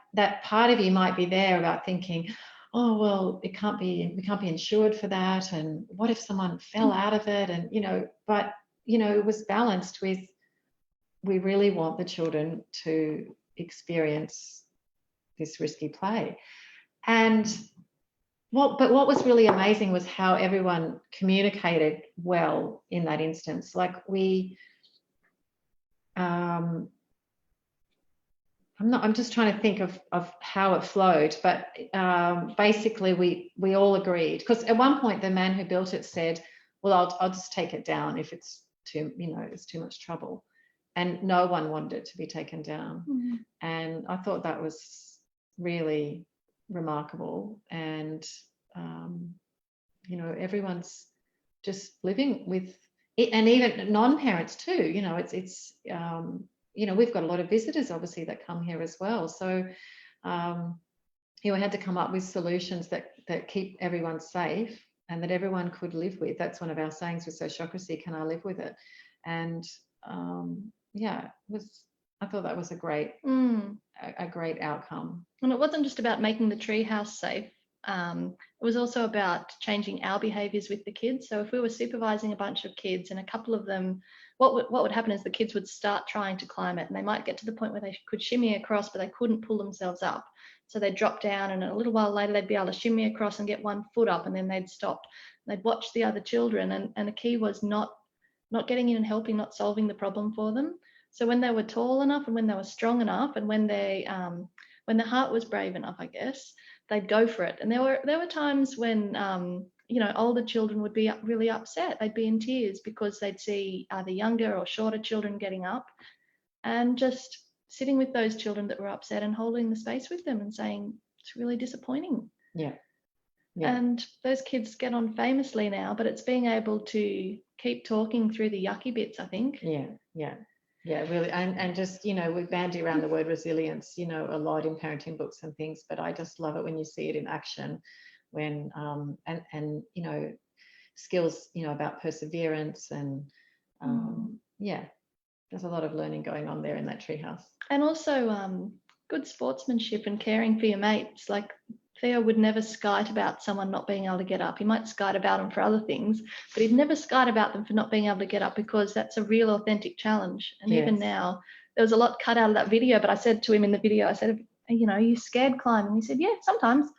part of you might be there about thinking, oh, well, we can't be insured for that, and what if someone fell out of it, and, you know, but, you know, it was balanced with, we really want the children to experience this risky play. And what was really amazing was how everyone communicated well in that instance. Like I'm just trying to think of how it flowed, but basically we all agreed, because at one point the man who built it said, well, I'll just take it down if it's it's too much trouble, and no one wanted it to be taken down. Mm-hmm. And I thought that was really remarkable. And you know, everyone's just living with it, and even non-parents too. You know, it's you know, we've got a lot of visitors obviously that come here as well. So, you know, we had to come up with solutions that keep everyone safe and that everyone could live with. That's one of our sayings with Sociocracy: can I live with it? And yeah, I thought that was a great outcome. And it wasn't just about making the treehouse safe. It was also about changing our behaviours with the kids. So if we were supervising a bunch of kids and a couple of them, what would happen is the kids would start trying to climb it, and they might get to the point where they could shimmy across, but they couldn't pull themselves up. So they'd drop down, and a little while later they'd be able to shimmy across and get one foot up, and then they'd stop. They'd watch the other children, and the key was not getting in and helping, not solving the problem for them. So when they were tall enough and when they were strong enough and when their heart was brave enough, I guess, they'd go for it. And there were times when older children would be really upset. They'd be in tears because they'd see either younger or shorter children getting up, and just sitting with those children that were upset and holding the space with them and saying, it's really disappointing. Yeah. And those kids get on famously now, but it's being able to keep talking through the yucky bits, I think. Yeah, really. And just, we bandy around the word resilience, a lot in parenting books and things, but I just love it when you see it in action, when, and skills, about perseverance and, there's a lot of learning going on there in that treehouse. And also good sportsmanship and caring for your mates. Like Theo would never skite about someone not being able to get up. He might skite about them for other things, but he'd never skite about them for not being able to get up, because that's a real authentic challenge. And even now, there was a lot cut out of that video, but I said to him in the video, I said, are you scared climbing? And he said, yeah, sometimes. I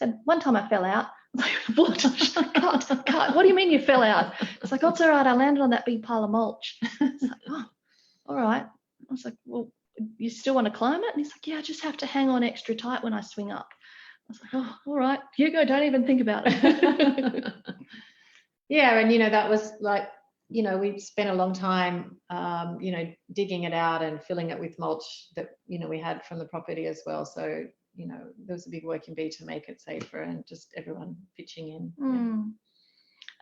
said, one time I fell out. I was like, what? Cut. What do you mean you fell out? It's like, oh, it's all right. I landed on that big pile of mulch. It's like, oh, all right. I was like, well, you still want to climb it? And he's like, yeah, I just have to hang on extra tight when I swing up. I was like, oh, all right, Hugo, don't even think about it. Yeah, and that was like, we spent a long time, digging it out and filling it with mulch that, we had from the property as well. So, there was a big working bee to make it safer, and just everyone pitching in. Yeah.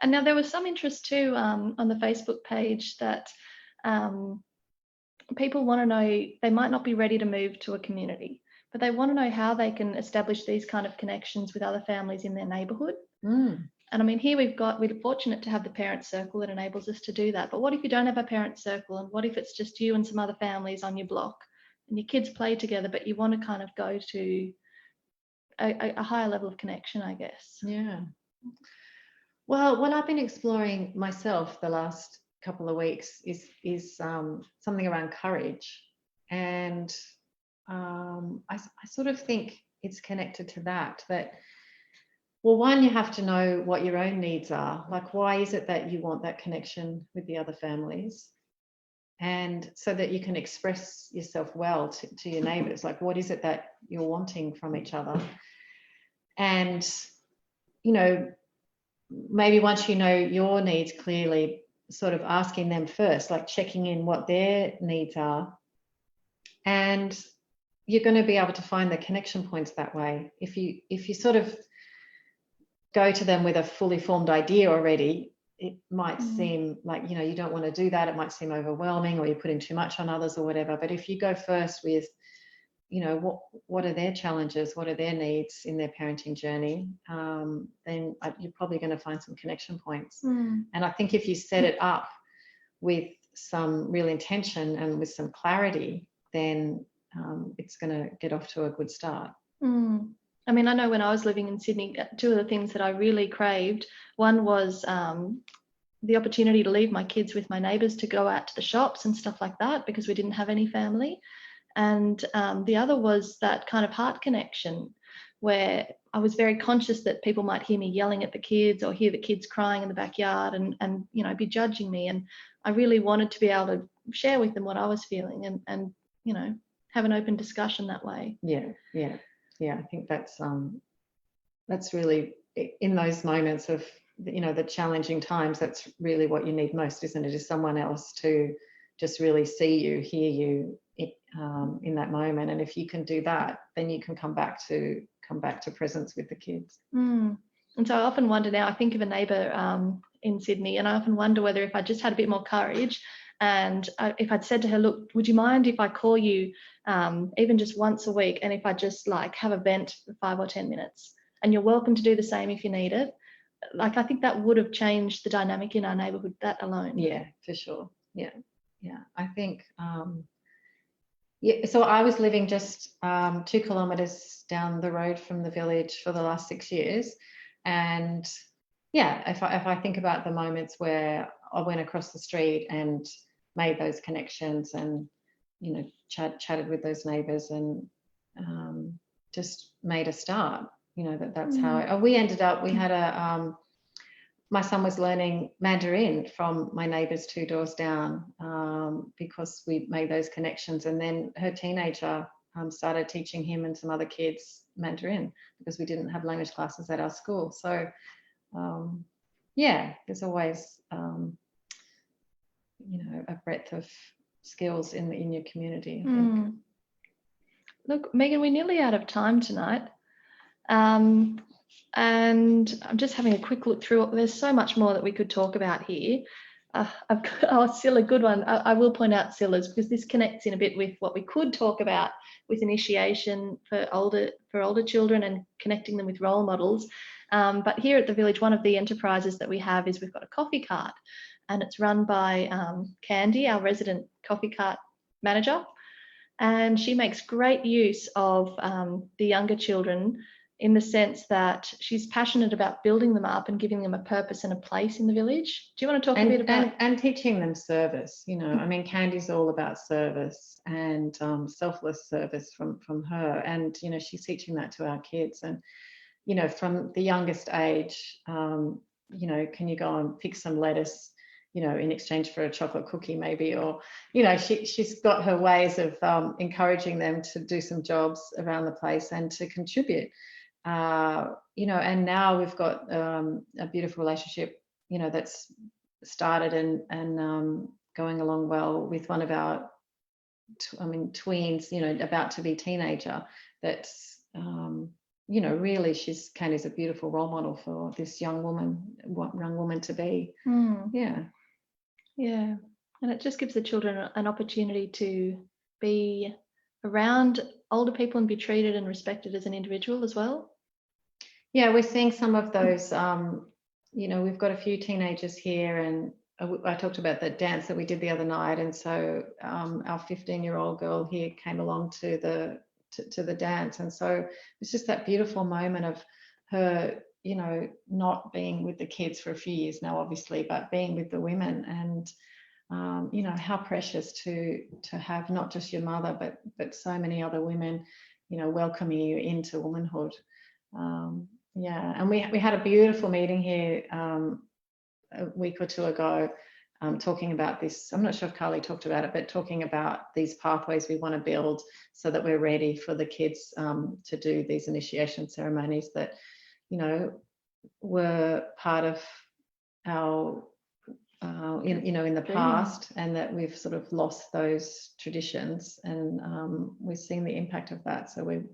And now there was some interest too on the Facebook page that people want to know, they might not be ready to move to a community, but they want to know how they can establish these kind of connections with other families in their neighbourhood. And I mean, here we're fortunate to have the parent circle that enables us to do that. But what if you don't have a parent circle, and what if it's just you and some other families on your block, and your kids play together, but you want to kind of go to a higher level of connection, I guess. Yeah. Well, what I've been exploring myself the last couple of weeks is something around courage. And I sort of think it's connected to that, well, one, you have to know what your own needs are. Like, why is it that you want that connection with the other families? And so that you can express yourself well to your neighbours. Like, what is it that you're wanting from each other? And, maybe once you know your needs clearly, sort of asking them first, like checking in what their needs are. And you're going to be able to find the connection points that way. If you sort of go to them with a fully formed idea already, it might seem like, you don't want to do that. It might seem overwhelming, or you're putting too much on others or whatever. But if you go first with, what are their challenges? What are their needs in their parenting journey? Then you're probably going to find some connection points. And I think if you set it up with some real intention and with some clarity, then it's going to get off to a good start. I mean, I know when I was living in Sydney, two of the things that I really craved, one was the opportunity to leave my kids with my neighbours to go out to the shops and stuff like that, because we didn't have any family. And the other was that kind of heart connection, where I was very conscious that people might hear me yelling at the kids, or hear the kids crying in the backyard and be judging me. And I really wanted to be able to share with them what I was feeling and have an open discussion that way. Yeah, I think that's really, in those moments of, the challenging times, that's really what you need most, isn't it? Is someone else to just really see you, hear you in that moment. And if you can do that, then you can come back to presence with the kids. And so I often wonder now, I think of a neighbour in Sydney, and I often wonder whether if I just had a bit more courage, and if I'd said to her, look, would you mind if I call you even just once a week, and if I just like have a vent for 5 or 10 minutes, and you're welcome to do the same if you need it. Like, I think that would have changed the dynamic in our neighbourhood, that alone. Yeah, for sure. Yeah. I think, so I was living just 2 kilometres down the road from the village for the last 6 years. And yeah, if I think about the moments where I went across the street and made those connections and, chatted with those neighbours and just made a start, that's how we ended up. We had my son was learning Mandarin from my neighbours 2 doors down, because we made those connections. And then her teenager started teaching him and some other kids Mandarin, because we didn't have language classes at our school. So yeah, there's always you know, a breadth of skills in your community, I think. Look, Megan, we're nearly out of time tonight. And I'm just having a quick look through. There's so much more that we could talk about here. I've got, still a good one. I will point out Scylla's, because this connects in a bit with what we could talk about with initiation for older children and connecting them with role models. But here at the village, one of the enterprises that we have is we've got a coffee cart, and it's run by Candy, our resident coffee cart manager. And she makes great use of the younger children, in the sense that she's passionate about building them up and giving them a purpose and a place in the village. Do you want to talk a bit about... And teaching them service, you know, I mean, Candy's all about service and selfless service from her. And, you know, she's teaching that to our kids. And, you know, from the youngest age, you know, can you go and pick some lettuce, you know, in exchange for a chocolate cookie maybe, or, you know, she's got her ways of encouraging them to do some jobs around the place and to contribute. You know, and now we've got a beautiful relationship, you know, that's started and going along well with one of our, tweens, you know, about to be teenager. That's, you know, really, Candy's a beautiful role model for this young woman to be. Yeah, and it just gives the children an opportunity to be around older people and be treated and respected as an individual as well. Yeah, we're seeing some of those, you know, we've got a few teenagers here, and I talked about the dance that we did the other night, and so our 15-year-old girl here came along to the dance, and so it's just that beautiful moment of her, you know, not being with the kids for a few years now, obviously, but being with the women. And you know, how precious to have not just your mother, but so many other women, you know, welcoming you into womanhood. Yeah, and we had a beautiful meeting here a week or two ago, talking about this. I'm not sure if Carly talked about it, but talking about these pathways we want to build so that we're ready for the kids to do these initiation ceremonies that, you know, were part of our, you know, in the past, and that we've sort of lost those traditions, and we're seeing the impact of that. So we're,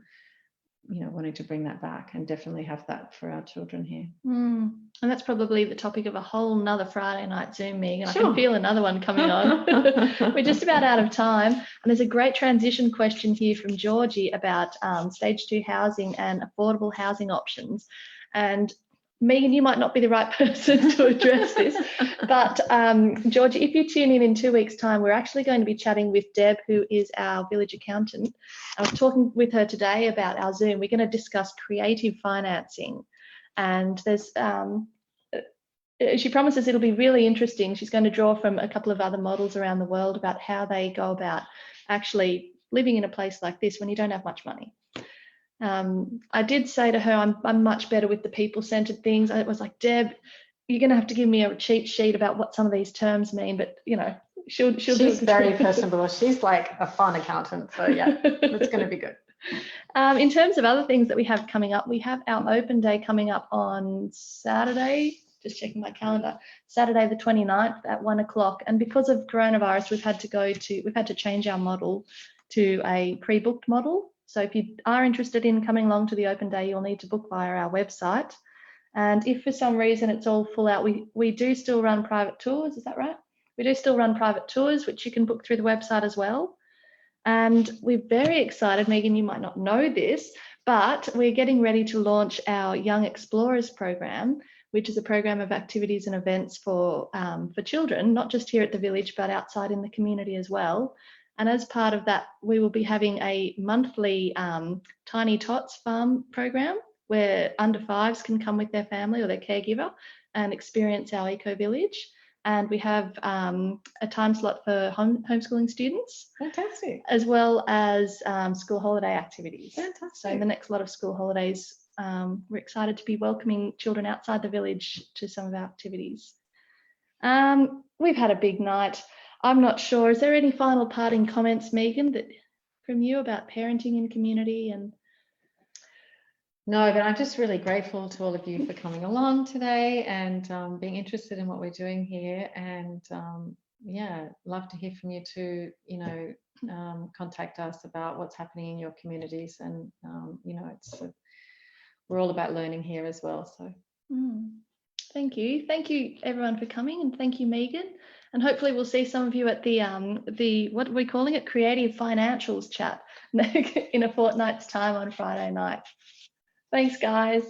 you know, wanting to bring that back and definitely have that for our children here. And that's probably the topic of a whole nother Friday night Zoom meeting. Sure. I can feel another one coming on. We're just about out of time. And there's a great transition question here from Georgie about stage 2 housing and affordable housing options. And Megan, you might not be the right person to address this, but Georgie, if you tune in 2 weeks' time, we're actually going to be chatting with Deb, who is our village accountant. I was talking with her today about our Zoom. We're going to discuss creative financing, and there's she promises it'll be really interesting. She's going to draw from a couple of other models around the world about how they go about actually living in a place like this when you don't have much money. I did say to her, I'm much better with the people-centered things. I was like, Deb, you're going to have to give me a cheat sheet about what some of these terms mean, but you know, she's very personable. She's like a fun accountant, so yeah, it's going to be good. In terms of other things that we have coming up, we have our open day coming up on Saturday. Just checking my calendar. Saturday the 29th at 1 o'clock. And because of coronavirus, we've had to change our model to a pre-booked model. So if you are interested in coming along to the open day, you'll need to book via our website. And if for some reason it's all full out, we do still run private tours. Is that right? We do still run private tours, which you can book through the website as well. And we're very excited, Megan, you might not know this, but we're getting ready to launch our Young Explorers program, which is a program of activities and events for children, not just here at the village, but outside in the community as well. And as part of that, we will be having a monthly Tiny Tots farm program where under 5s can come with their family or their caregiver and experience our Ecovillage. And we have a time slot for homeschooling students. Fantastic. As well as school holiday activities. Fantastic. So in the next lot of school holidays, We're excited to be welcoming children outside the village to some of our activities. We've had a big night. I'm not sure, is there any final parting comments, Megan, that from you about parenting in community? And no, but I'm just really grateful to all of you for coming along today and being interested in what we're doing here. And yeah, love to hear from you too. You know, contact us about what's happening in your communities. And you know, we're all about learning here as well. So thank you everyone for coming, and thank you, Megan. And hopefully we'll see some of you at the what are we calling it, creative financials chat in a fortnight's time on Friday night. Thanks, guys.